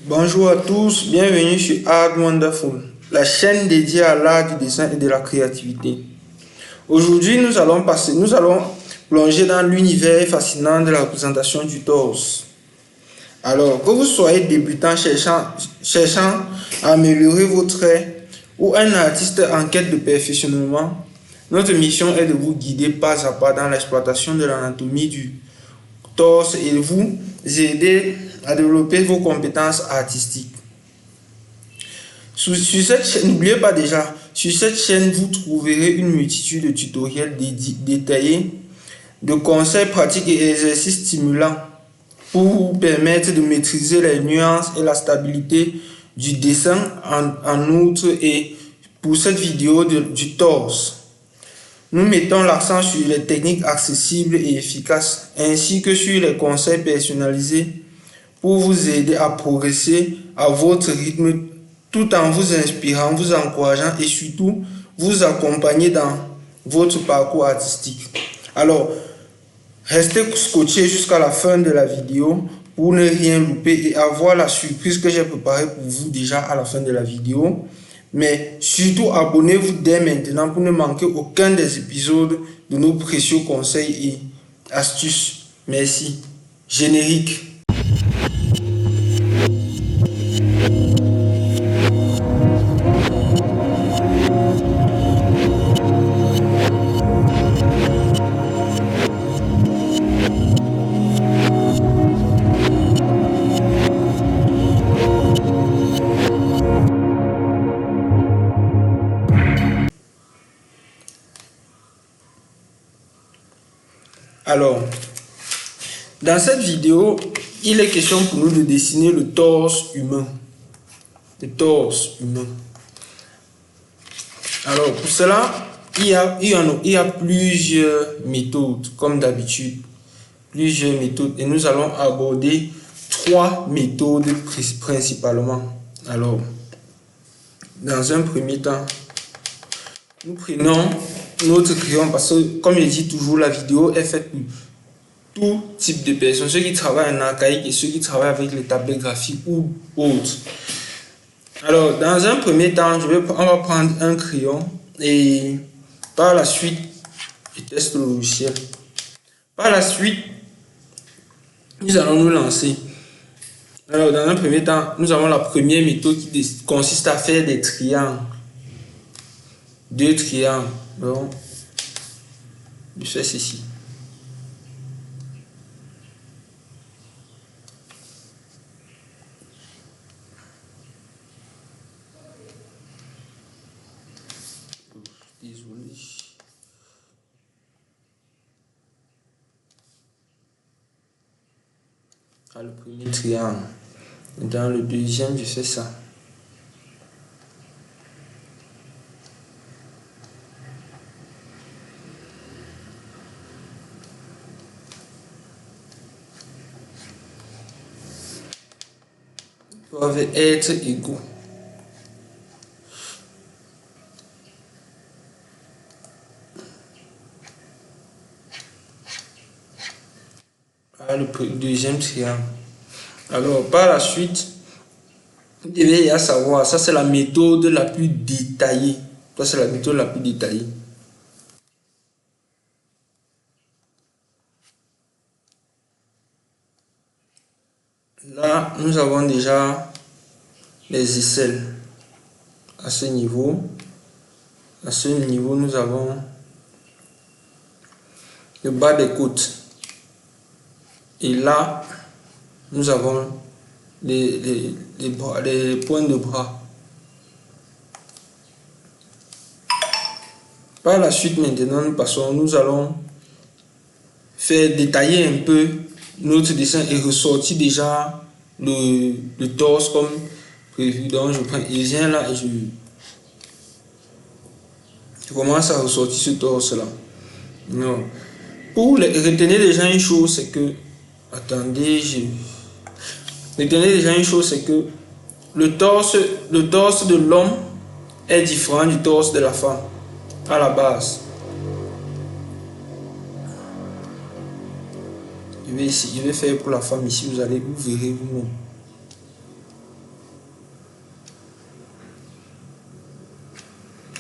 Bonjour à tous, bienvenue sur Art Wonderful, la chaîne dédiée à l'art du dessin et de la créativité. Aujourd'hui, nous allons plonger dans l'univers fascinant de la représentation du torse. Alors, que vous soyez débutant cherchant à améliorer vos traits ou un artiste en quête de perfectionnement, notre mission est de vous guider pas à pas dans l'exploitation de l'anatomie du torse et vous aider à développer vos compétences artistiques. N'oubliez pas déjà, sur cette chaîne, vous trouverez une multitude de tutoriels détaillés, de conseils pratiques et exercices stimulants pour vous permettre de maîtriser les nuances et la stabilité du dessin en outre. Et pour cette vidéo du torse, nous mettons l'accent sur les techniques accessibles et efficaces, ainsi que sur les conseils personnalisés pour vous aider à progresser à votre rythme, tout en vous inspirant, vous encourageant et surtout vous accompagner dans votre parcours artistique. Alors, restez scotché jusqu'à la fin de la vidéo pour ne rien louper et avoir la surprise que j'ai préparée pour vous déjà à la fin de la vidéo. Mais surtout, abonnez-vous dès maintenant pour ne manquer aucun des épisodes de nos précieux conseils et astuces. Merci. Générique. Alors, dans cette vidéo, il est question pour nous de dessiner le torse humain. Le torse humain. Alors, pour cela, il y a plusieurs méthodes, comme d'habitude. Plusieurs méthodes. Et nous allons aborder 3 méthodes principalement. Alors, dans un premier temps, nous prenons notre crayon parce que, comme je dis toujours, la vidéo est faite pour tout type de personnes, ceux qui travaillent en archaïque et ceux qui travaillent avec les tablettes graphiques ou autres. Alors, dans un premier temps, on va prendre un crayon et par la suite, je teste le logiciel. Par la suite, nous allons nous lancer. Alors, dans un premier temps, nous avons la première méthode qui consiste à faire des triangles. 2 triangles. Donc, je fais ceci. Désolé. Le premier triangle. Dans le deuxième, je fais ça. Ils doivent être égaux. Le deuxième triangle. Alors, par la suite, vous devez savoir, ça c'est la méthode la plus détaillée. Ça c'est la méthode la plus détaillée. Là, nous avons déjà les aisselles. À ce niveau, nous avons le bas des côtes. Et là, nous avons les points de bras. Par la suite, maintenant, nous allons faire détailler un peu notre dessin et ressortir déjà le torse comme prévu. Donc, je prends et viens là et je commence à ressortir ce torse là. Non. Pour retenir déjà une chose, c'est que retenez déjà une chose, c'est que le torse de l'homme est différent du torse de la femme à la base. Je vais faire pour la femme ici, vous verrez vous-même.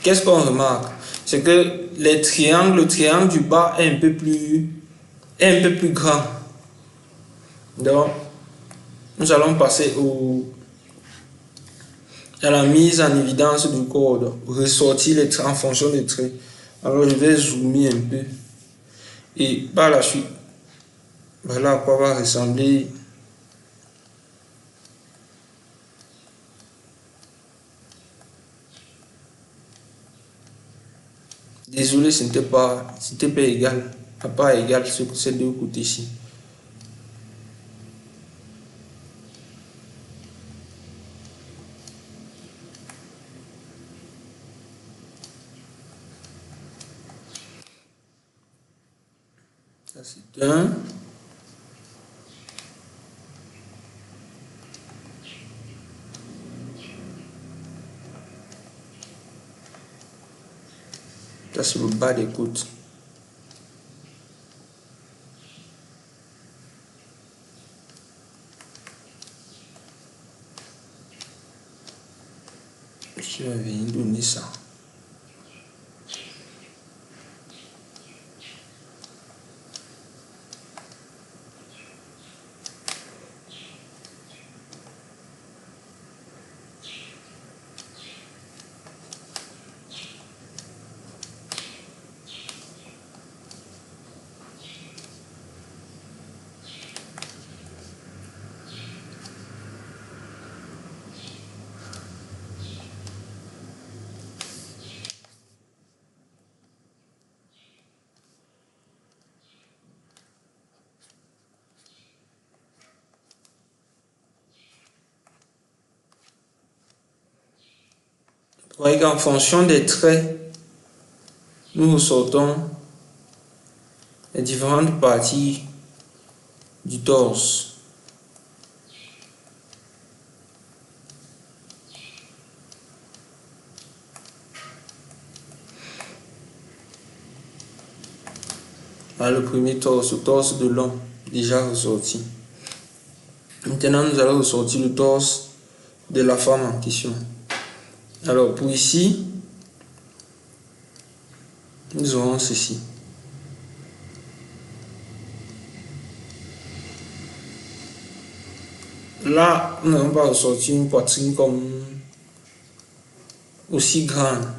qu'est-ce qu'on remarque? C'est que le triangle du bas est un peu plus grand. Donc, nous allons passer à la mise en évidence du code, ressortir les traits en fonction des traits. Alors, je vais zoomer un peu. Et par la suite, voilà à quoi va ressembler désolé, ce n'était pas égal, pas égal ces deux côtés ici. Ça c'est un. Ça c'est le bas des côtes. Je vais venir donner ça. Vous voyez qu'en fonction des traits, nous ressortons les différentes parties du torse. Voilà le premier torse, le torse de l'homme, déjà ressorti. Maintenant, nous allons ressortir le torse de la femme en question. Alors, pour ici, nous aurons ceci. Là, nous n'allons pas ressortir une poitrine comme aussi grande.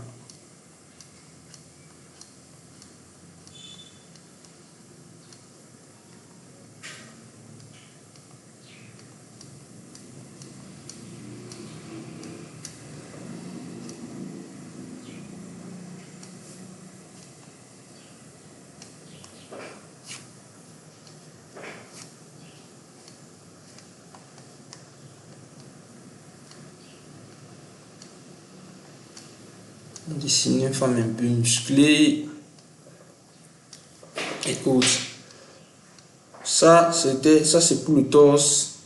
Dessiner une femme un peu musclée. Écoute, ça c'est pour le torse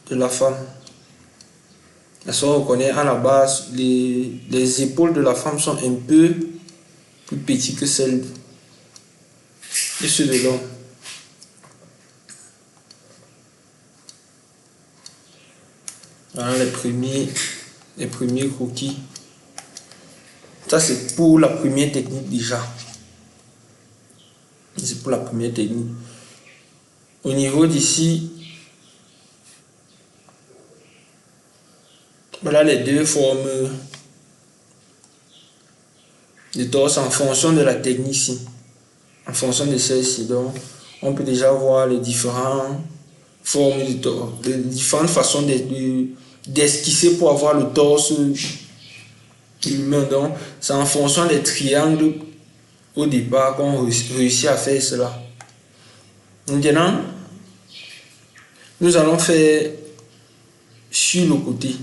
de la femme. On reconnaît à la base, les épaules de la femme sont un peu plus petites que celles de ceux de l'homme. Voilà les premiers croquis. Ça c'est pour la première technique déjà. C'est pour la première technique. Au niveau d'ici, voilà les deux formes de torse en fonction de la technique ici. En fonction de celle-ci. Donc, on peut déjà voir les différentes formes de torse, les différentes façons d'esquisser pour avoir le torse humain. Donc, c'est en fonction des triangles au départ qu'on réussit à faire cela. Maintenant, nous allons faire sur le côté.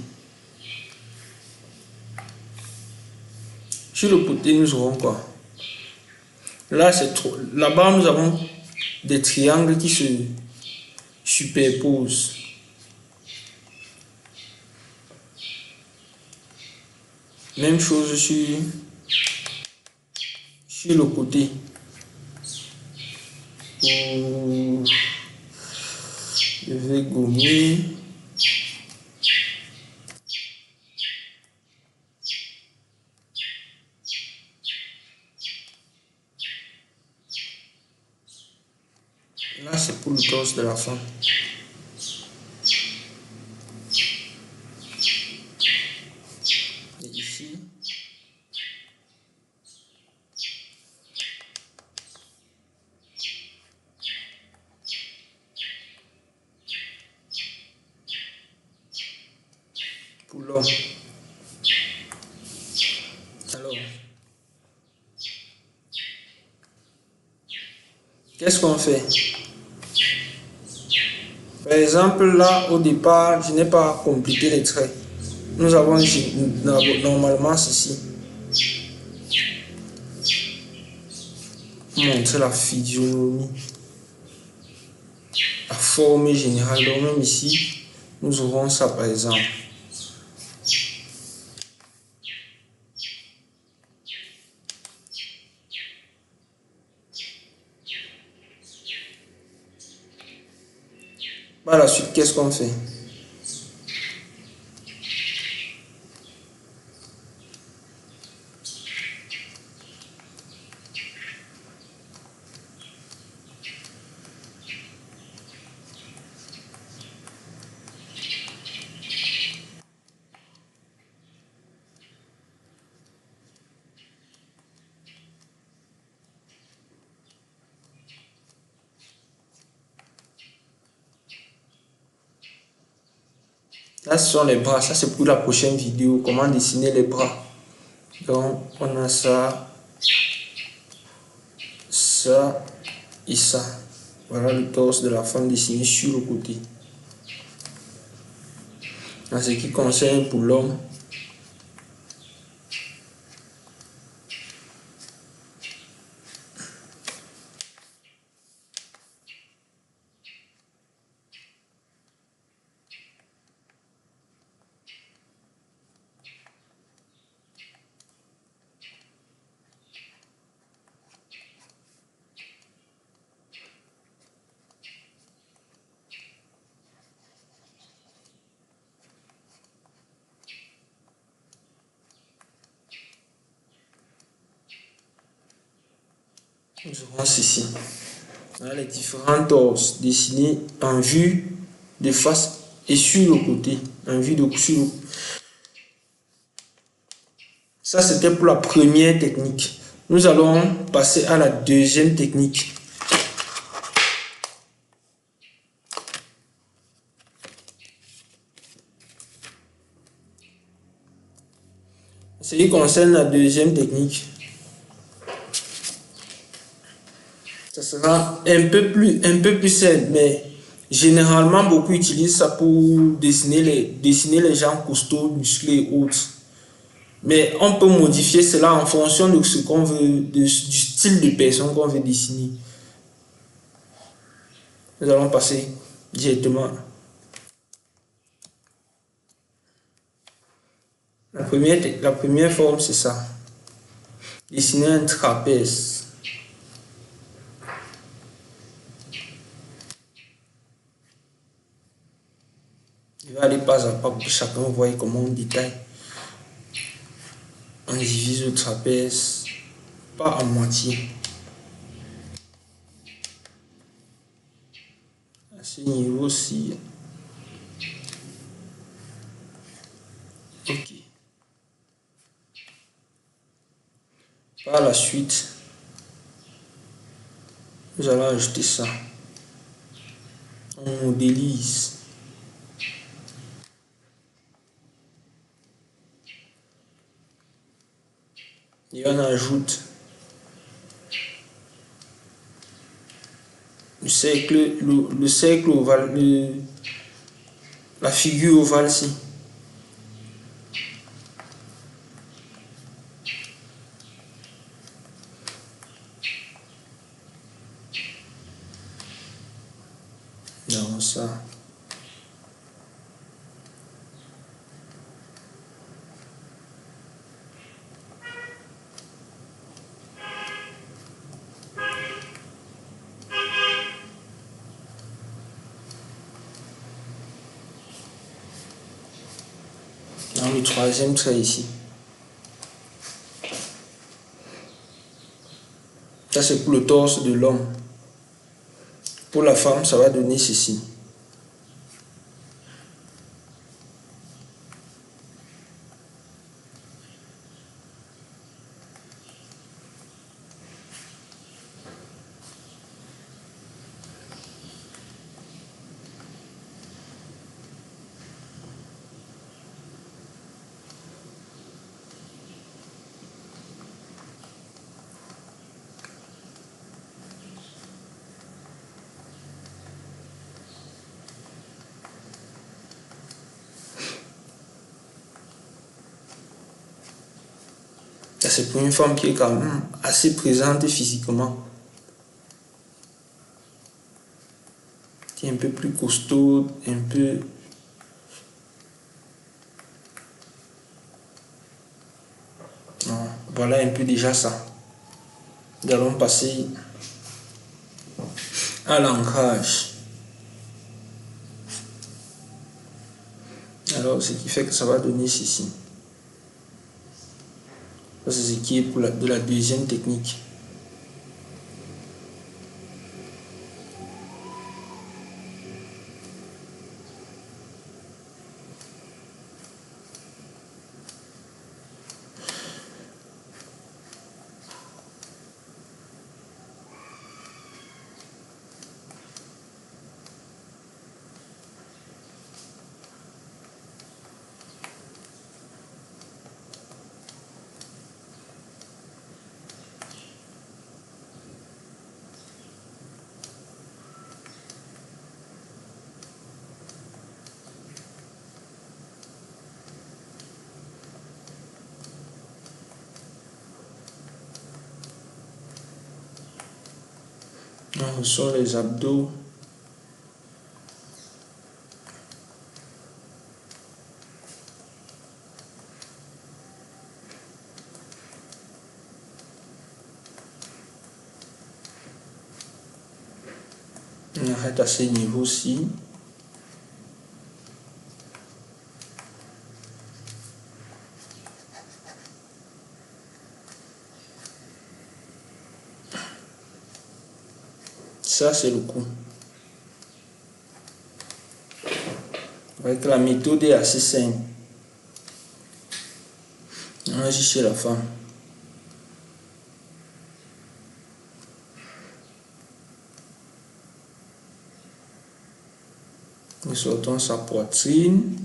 Sur le côté, nous aurons quoi? Là, là-bas, nous avons des triangles qui se superposent. Même chose sur le côté. Je vais gommer. c'est pour le torse de la femme. Et ici, pour l'homme. Alors, qu'est-ce qu'on fait? Par exemple, là, au départ, je n'ai pas compliqué les traits. Nous avons normalement ceci. Montrer la physionomie, la forme générale. Donc même ici, nous aurons ça par exemple. Par la suite, qu'est-ce qu'on fait? Là, ce sont les bras. Ça, c'est pour la prochaine vidéo. Comment dessiner les bras. Donc, on a ça, ça et ça. Voilà le torse de la femme dessiné sur le côté. En ce qui concerne pour l'homme, nous aurons ceci. Voilà les différents torses dessinés en vue de face et sur le côté. En vue de sur le... Ça, c'était pour la première technique. Nous allons passer à la deuxième technique. Ce qui concerne la deuxième technique, ça sera un peu plus simple, mais généralement beaucoup utilisent ça pour dessiner les gens costauds, musclés et autres. Mais on peut modifier cela en fonction de ce qu'on veut, du style de personne qu'on veut dessiner. Nous allons passer directement. La première forme, c'est ça. Dessiner un trapèze. Je vais aller pas à pas pour que chacun voie comment on détaille. On divise le trapèze, pas à moitié. À ce niveau-ci. Ok. Par la suite, nous allons ajouter ça. On modélise. Et on ajoute le cercle ovale, la figure ovale-ci. Non, ça. Dans le troisième trait ici. Ça, c'est pour le torse de l'homme. Pour la femme, ça va donner ceci. C'est pour une femme qui est quand même assez présente physiquement. Qui est un peu plus costaud, un peu... Non, voilà un peu déjà ça. Nous allons passer à l'ancrage. Alors, ce qui fait que ça va donner ceci. C'est ce qui est pour de la deuxième technique. On ressort les abdos. On arrête à ce niveau-ci. Ça, c'est le coup. Avec la méthode est assez simple. On agit chez la femme. Nous sortons sa poitrine.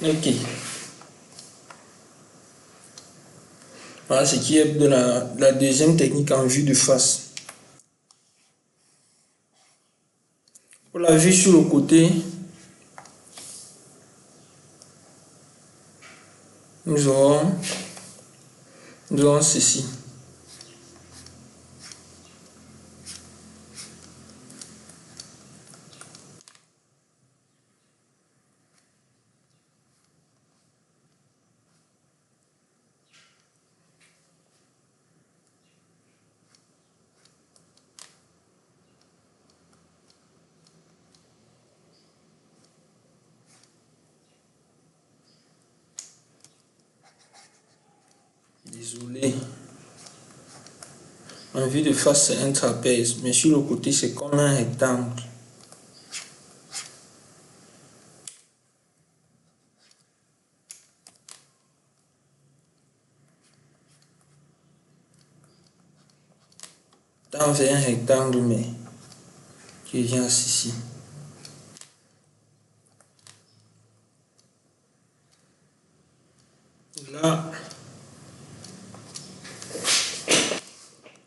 Ok. Voilà ce qui est de la deuxième technique en vue de face. Pour la vue sur le côté, nous aurons ceci. Désolé. En vue de face, c'est un trapèze, mais sur le côté, c'est comme un rectangle. Dans un rectangle, mais qui vient ici. Là,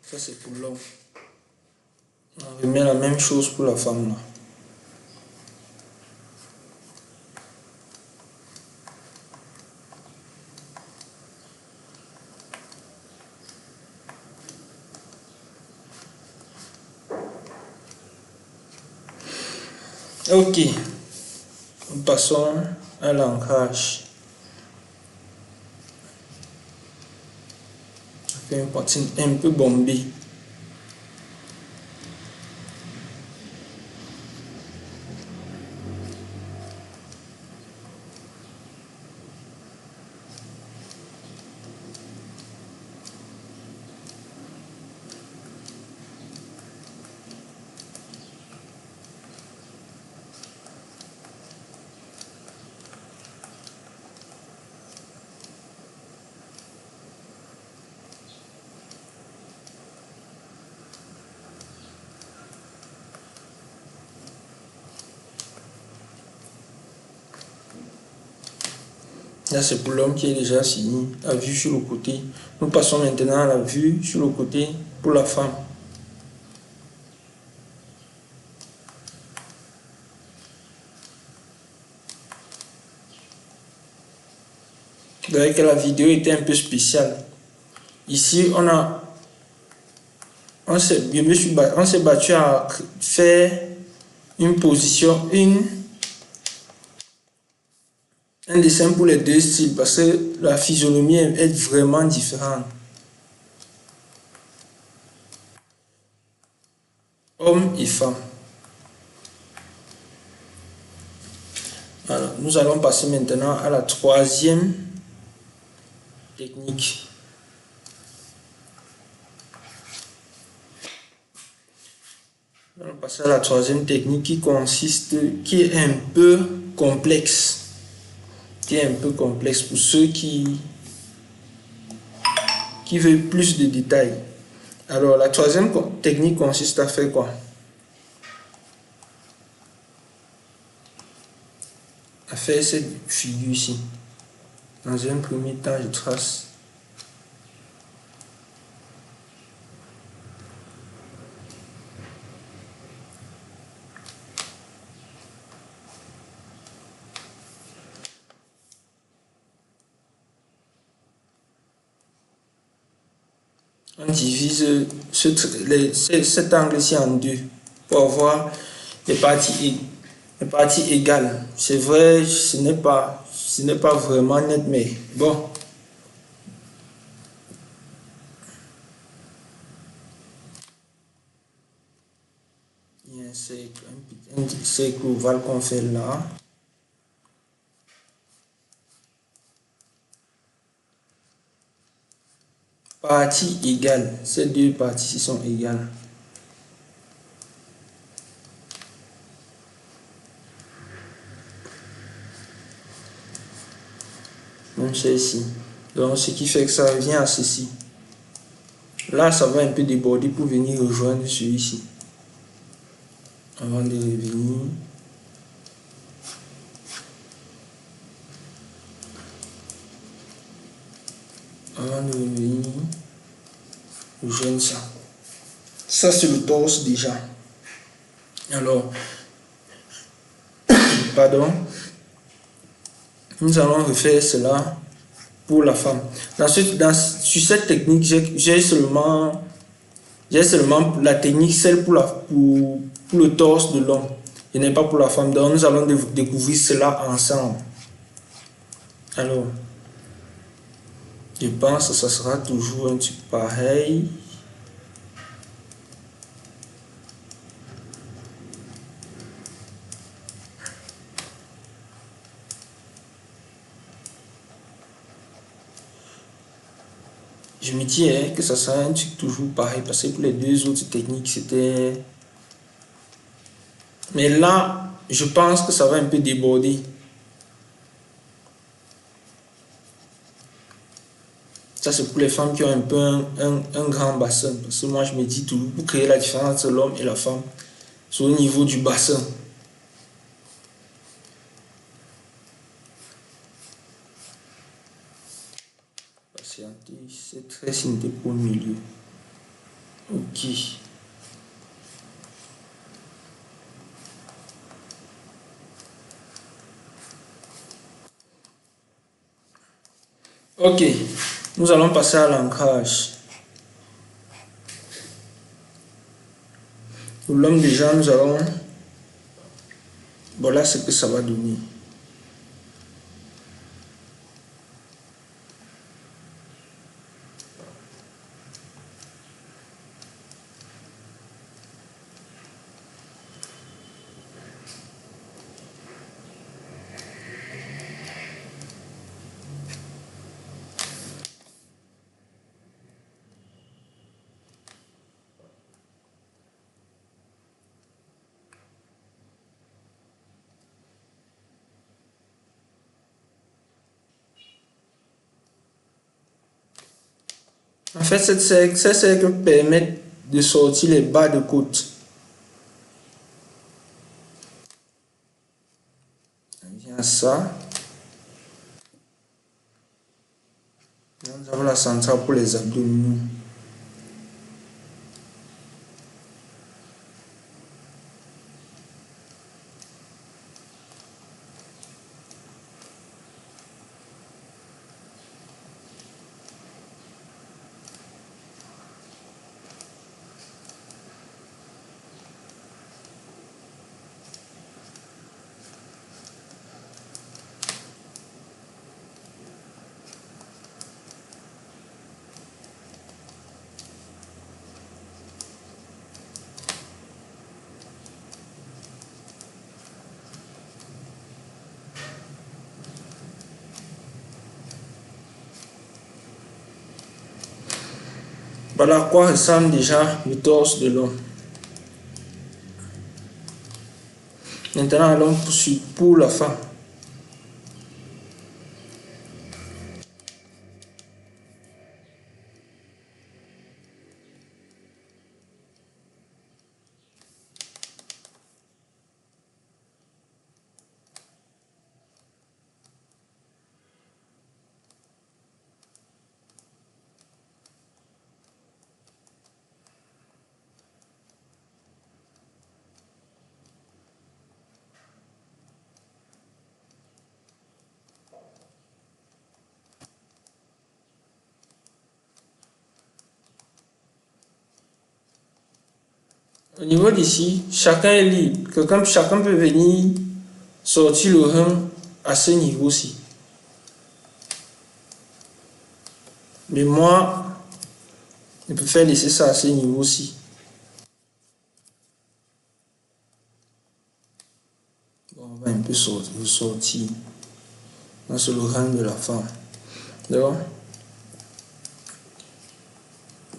ça c'est pour l'homme. On remet la même chose pour la femme là. Ok, passons à l'ancrage. Une partie un peu bombée. Là, c'est pour l'homme qui est déjà fini. La vue sur le côté. Nous passons maintenant à la vue sur le côté pour la femme. Vous voyez que la vidéo était un peu spéciale. Ici, on s'est battu à faire une position, un dessin pour les deux styles parce que la physionomie est vraiment différente. Homme et femme. Alors, nous allons passer maintenant à la troisième technique. Nous allons passer à la troisième technique qui est un peu complexe. Qui est un peu complexe pour ceux qui veulent plus de détails. Alors, la troisième technique consiste à faire quoi? À faire cette figure ici. Dans un premier temps, je trace on divise cet angle-ci en deux pour avoir les parties égales. C'est vrai, ce n'est pas vraiment net, mais bon. Il y a un cercle ovale qu'on fait là. Parties égales. Ces deux parties sont égales. Même celle-ci. Donc, ce qui fait que ça revient à ceci. Là, ça va un peu déborder pour venir rejoindre celui-ci. Avant de revenir. Avant de revenir, rejoindre ça. Ça, c'est le torse déjà. Alors, pardon. Nous allons refaire cela pour la femme. Sur cette technique, j'ai seulement la technique, celle pour le torse de l'homme. Et n'est pas pour la femme. Donc, nous allons découvrir cela ensemble. Alors, je pense que ça sera toujours un truc pareil. Je me dis que ça sera un truc toujours pareil parce que pour les deux autres techniques, c'était... Mais là, je pense que ça va un peu déborder. Ça, c'est pour les femmes qui ont un peu un grand bassin. Parce que moi, je me dis toujours, pour créer la différence entre l'homme et la femme, c'est au niveau du bassin. patienter, c'est très simple pour le milieu. Ok. Ok, nous allons passer à l'ancrage. Pour l'homme déjà, nous allons... Voilà ce que ça va donner. En fait, ces cercles permettent de sortir les bas de côte. On vient à ça. Nous avons la centrale pour les abdominaux. Voilà à quoi ressemble déjà le torse de l'homme. Maintenant, allons poursuivre pour la femme. Au niveau d'ici, chacun est libre. Chacun peut venir sortir le rein à ce niveau-ci. Mais moi, je préfère laisser ça à ce niveau-ci. Bon, on va un peu sortir. Là, c'est le rein de la femme. Donc,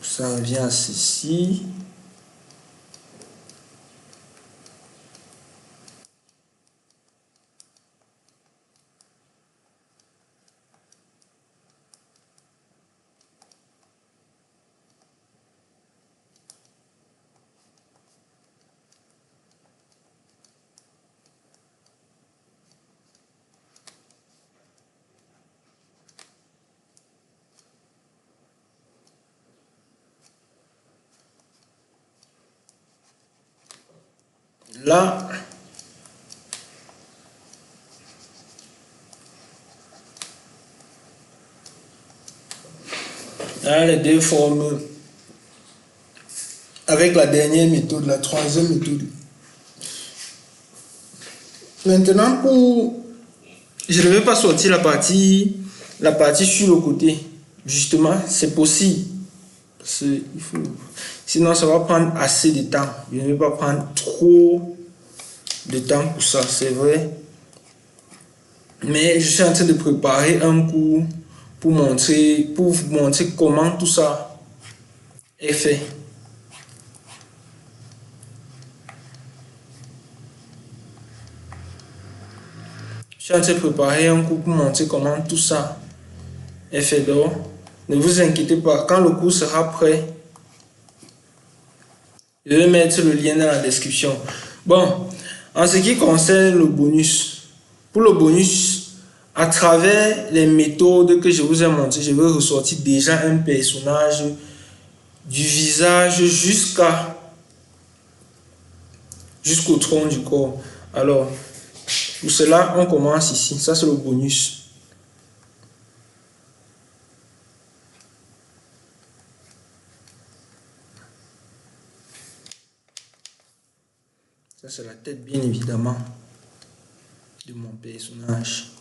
ça revient à ceci. Là, les deux formes avec la dernière méthode, la troisième méthode. Maintenant, je ne vais pas sortir la partie sur le côté. Justement, c'est possible. Sinon, ça va prendre assez de temps. Je ne vais pas prendre trop de temps pour ça, c'est vrai. Mais je suis en train de préparer un cours pour vous montrer comment tout ça est fait. Je suis en train de préparer un cours pour montrer comment tout ça est fait. Donc, ne vous inquiétez pas, quand le cours sera prêt, je vais mettre le lien dans la description. Bon, en ce qui concerne le bonus, pour le bonus, À travers les méthodes que je vous ai montrées, je vais ressortir déjà un personnage du visage jusqu'au tronc du corps. Alors, pour cela, on commence ici. Ça, c'est le bonus. Ça, c'est la tête, bien évidemment, de mon personnage.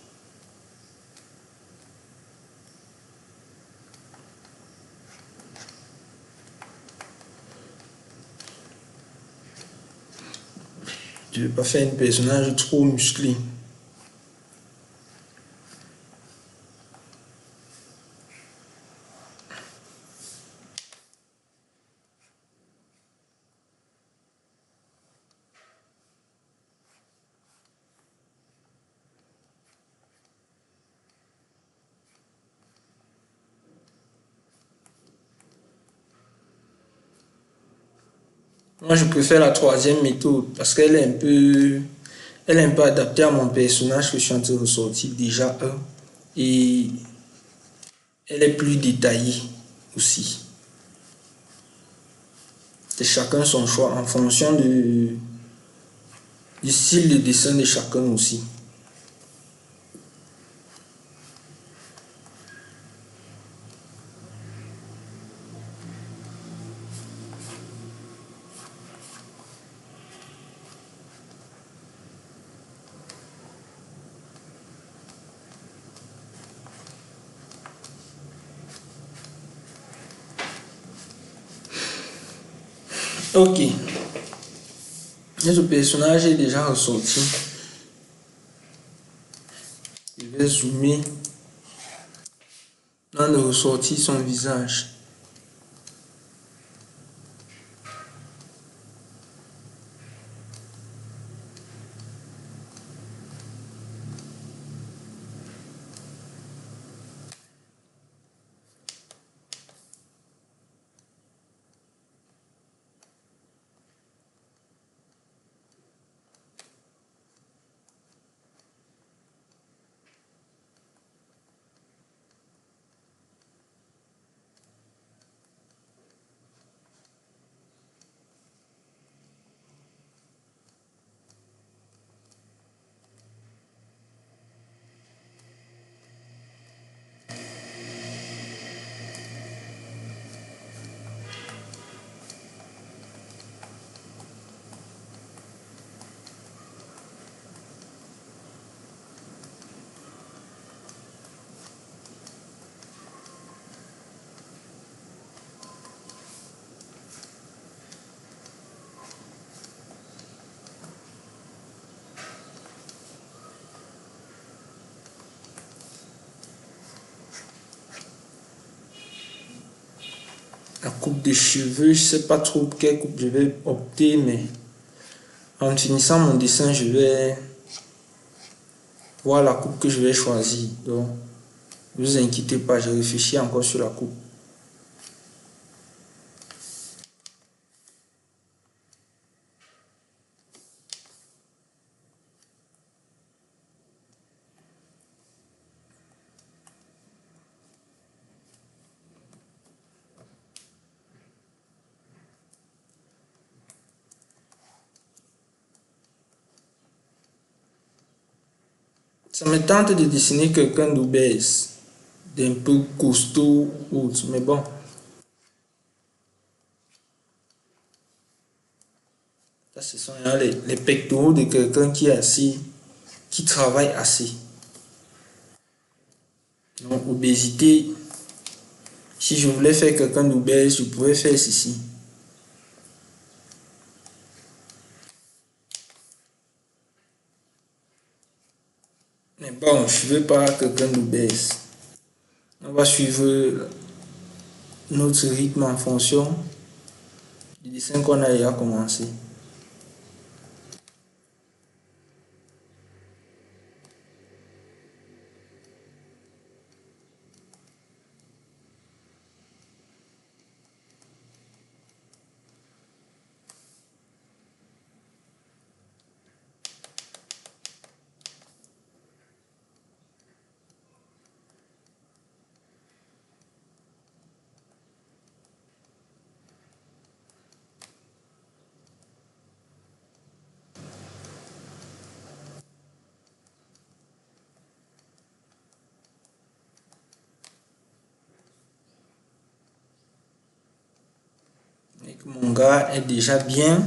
Je ne vais pas faire un personnage trop musclé. Moi, je préfère la troisième méthode parce qu'elle est elle est un peu adaptée à mon personnage que je suis en train de ressortir déjà. Et elle est plus détaillée aussi. C'est chacun son choix en fonction du style de dessin de chacun aussi. Ok. Et ce personnage est déjà ressorti. Je vais zoomer dans de ressortir son visage. La coupe de cheveux, je ne sais pas trop quelle coupe je vais opter, mais en finissant mon dessin, je vais voir la coupe que je vais choisir. Donc, ne vous inquiétez pas, je réfléchis encore sur la coupe. Ça me tente de dessiner quelqu'un d'obèse, d'un peu costaud ou autre, mais bon. Ça, ce sont les pectoraux de quelqu'un qui est assez, qui travaille assez. Donc, obésité, si je voulais faire quelqu'un d'obèse, je pouvais faire ceci. Mais bon, je ne veux pas quelqu'un d'obèse. On va suivre notre rythme en fonction du dessin qu'on a déjà commencé. que mon gars est déjà bien.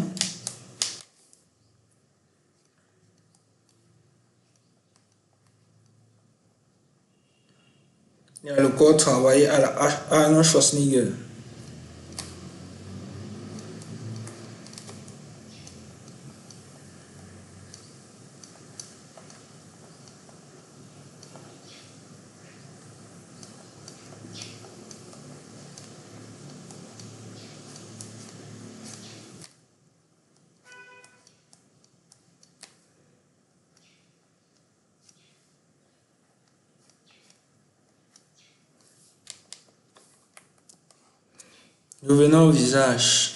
Il a le corps travaillé à la Arnold Schwarzenegger. Revenons au visage.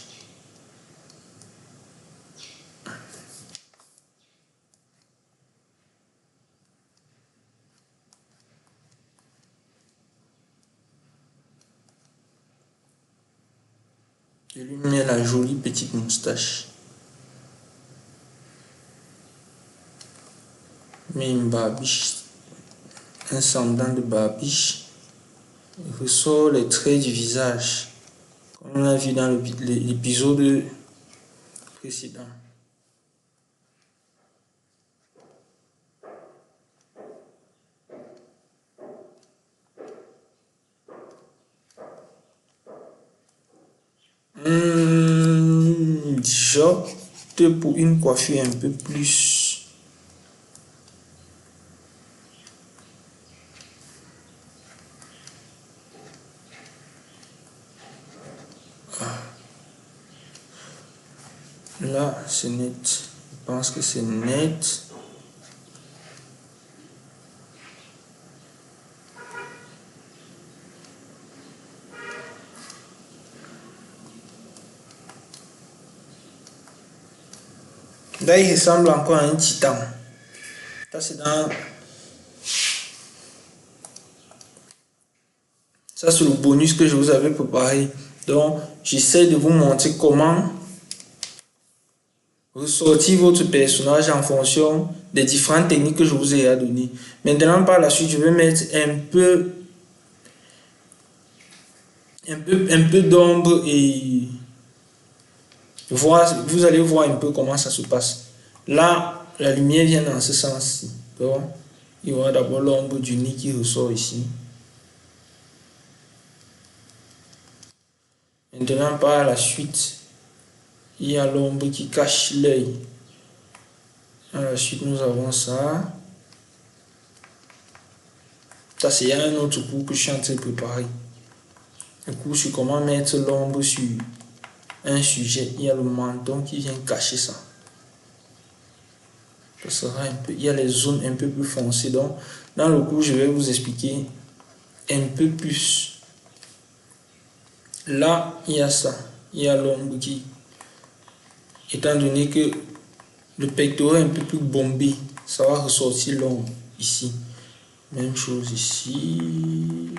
Je lui mets la jolie petite moustache. Mets une barbiche, un semblant de barbiche. Il ressort les traits du visage, comme on a vu dans l'épisode précédent. J'opte pour une coiffure un peu plus là, c'est net. Je pense que c'est net. Là, il ressemble encore à un titan. Ça, c'est dans... Ça, c'est le bonus que je vous avais préparé. Donc, j'essaie de vous montrer comment ressortir votre personnage en fonction des différentes techniques que je vous ai données. Maintenant, par la suite, je vais mettre un peu d'ombre et vous allez voir un peu comment ça se passe. Là, la lumière vient dans ce sens-ci. Donc, il y aura d'abord l'ombre du nez qui ressort ici. Maintenant, par la suite, il y a l'ombre qui cache l'œil. Ensuite, nous avons ça. Ça, c'est un autre cours que je suis en train de préparer. Un cours sur comment mettre l'ombre sur un sujet. Il y a le menton qui vient cacher ça. Ça sera un peu, il y a les zones un peu plus foncées. Donc, dans le cours, je vais vous expliquer un peu plus. Là, il y a ça. Il y a l'ombre qui, étant donné que le pectoral est un peu plus bombé, ça va ressortir l'ombre ici. Même chose ici.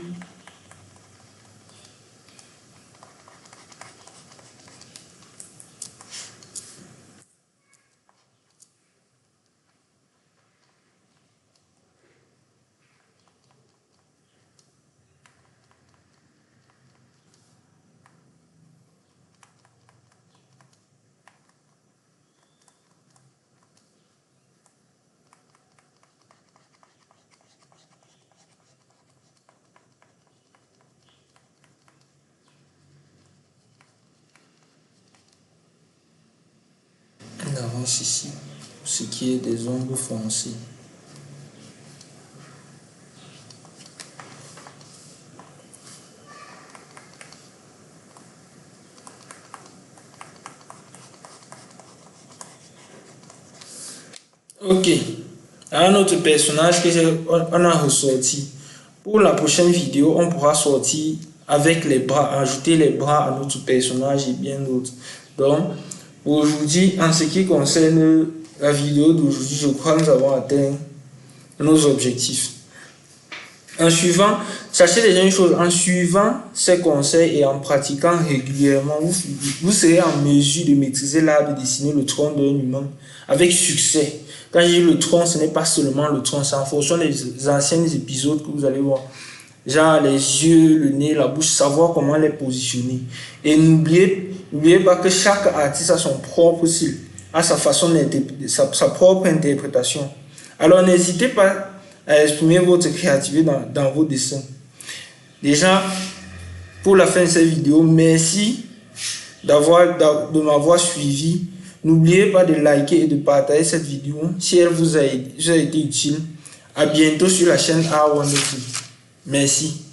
On avance ici, ce qui est des ombres foncées. Ok, un autre personnage que on a ressorti. Pour la prochaine vidéo, on pourra sortir avec les bras, ajouter les bras à notre personnage et bien d'autres. Donc, aujourd'hui, en ce qui concerne la vidéo d'aujourd'hui, je crois que nous avons atteint nos objectifs. En suivant, sachez déjà une chose, en suivant ces conseils et en pratiquant régulièrement, vous serez en mesure de maîtriser l'art de dessiner le tronc d'un humain avec succès. Quand je dis le tronc, ce n'est pas seulement le tronc, c'est en fonction des anciens épisodes que vous allez voir. genre les yeux, le nez, la bouche, savoir comment les positionner. Et n'oubliez pas que chaque artiste a son propre style, a sa façon d'interpréter, sa propre interprétation. Alors n'hésitez pas à exprimer votre créativité dans vos dessins. Déjà, pour la fin de cette vidéo, merci de m'avoir suivi. N'oubliez pas de liker et de partager cette vidéo si elle vous a été utile. À bientôt sur la chaîne Art Wonder TV. Merci.